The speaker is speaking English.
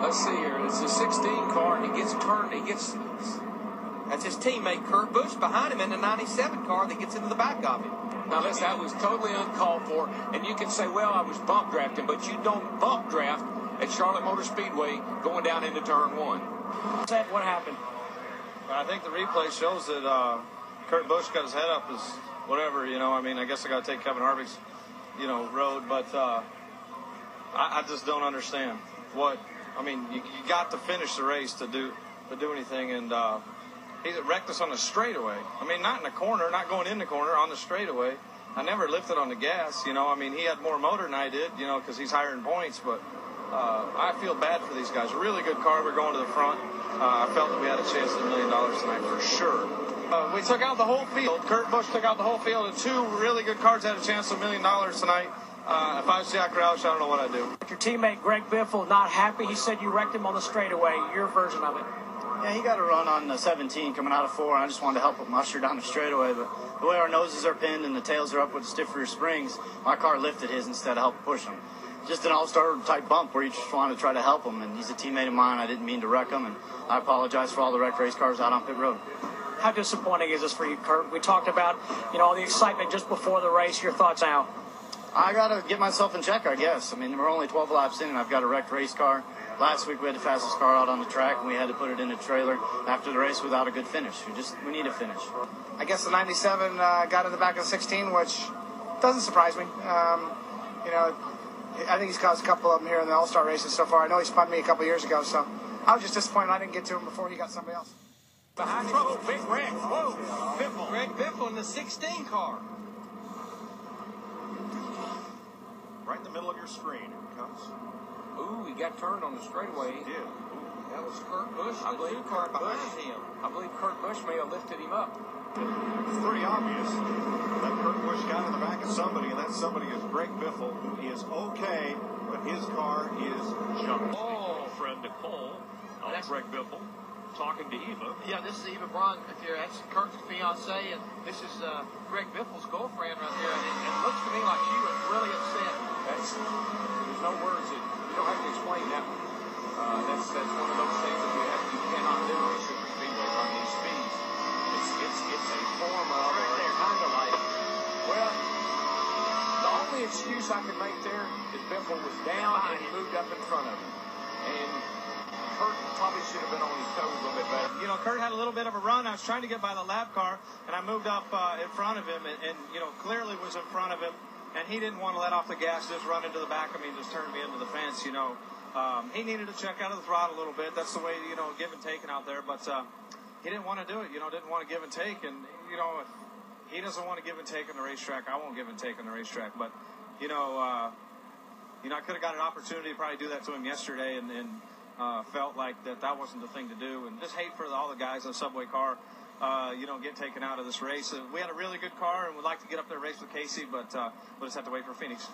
let's see here. It's a 16 car, and he gets turned. That's his teammate Kurt Busch behind him in the 97 car that gets into the back of him. Now, listen, that was totally uncalled for, and you can say, well, I was bump drafting, but you don't bump draft at Charlotte Motor Speedway going down into turn one. What happened? I think the replay shows that Kurt Busch got his head up as whatever, I mean, I guess I got to take Kevin Harvick's, road, but I just don't understand you got to finish the race to do anything, and he wrecked us on the straightaway. I mean, not in the corner, not going in the corner, on the straightaway. I never lifted on the gas, he had more motor than I did, because he's higher in points, but I feel bad for these guys. A really good car. We're going to the front. I felt that we had a chance at $1 million tonight for sure. We took out the whole field. Kurt Busch took out the whole field, and two really good cars had a chance at $1 million tonight. If I was Jack Roush, I don't know what I'd do. Your teammate Greg Biffle not happy. He said you wrecked him on the straightaway. Your version of it? Yeah, he got a run on 17 coming out of 4, and I just wanted to help him usher down the straightaway. But the way our noses are pinned and the tails are up with the stiff rear springs, my car lifted his instead of helping push him. Just an all-star type bump where you just wanted to try to help him, and he's a teammate of mine. I didn't mean to wreck him, and I apologize for all the wrecked race cars out on pit road. How disappointing is this for you, Kurt? We talked about, all the excitement just before the race. Your thoughts now? I got to get myself in check, I guess. I mean, we're only 12 laps in, and I've got a wrecked race car. Last week we had the fastest car out on the track, and we had to put it in a trailer after the race without a good finish. We need a finish. I guess the 97 got in the back of the 16, which doesn't surprise me. I think he's caused a couple of them here in the All-Star races so far. I know he spun me a couple years ago, so I was just disappointed I didn't get to him before he got somebody else. Behind him, big wreck. Whoa, Biffle. Greg Biffle in the 16 car. Right in the middle of your screen. Here it comes. Ooh, he got turned on the straightaway. He did. That was Kurt Busch. I believe car behind him. I believe Kurt Busch may have lifted him up. It's pretty obvious that Kurt Busch got in the back of somebody, and that somebody is Greg Biffle, who is okay, but his car is junk. Oh, friend Nicole. That's Greg Biffle talking to Eva. Yeah, this is Eva Braun. That's Kurt's fiance, and this is Greg Biffle's girlfriend right there. And it looks to me like she was really upset. There's no words. You don't have to explain that one. That's one of those things that you cannot do on a super speedway on these speeds. It's a form of, or kind of like, well, the only excuse I can make there is Biffle was down and he moved up in front of him. And Kurt probably should have been on his toes a little bit better. Kurt had a little bit of a run. I was trying to get by the lap car, and I moved up in front of him, and clearly was in front of him, and he didn't want to let off the gas, just run into the back of me and just turn me into the fence, He needed to check out of the throttle a little bit. That's the way, give and taking out there, but he didn't want to do it, didn't want to give and take, and, if he doesn't want to give and take on the racetrack, I won't give and take on the racetrack, but, I could have got an opportunity to probably do that to him yesterday, and felt like that wasn't the thing to do, and just hate for all the guys in the Subway car, get taken out of this race. We had a really good car, and would like to get up there and race with Casey, but we'll just have to wait for Phoenix.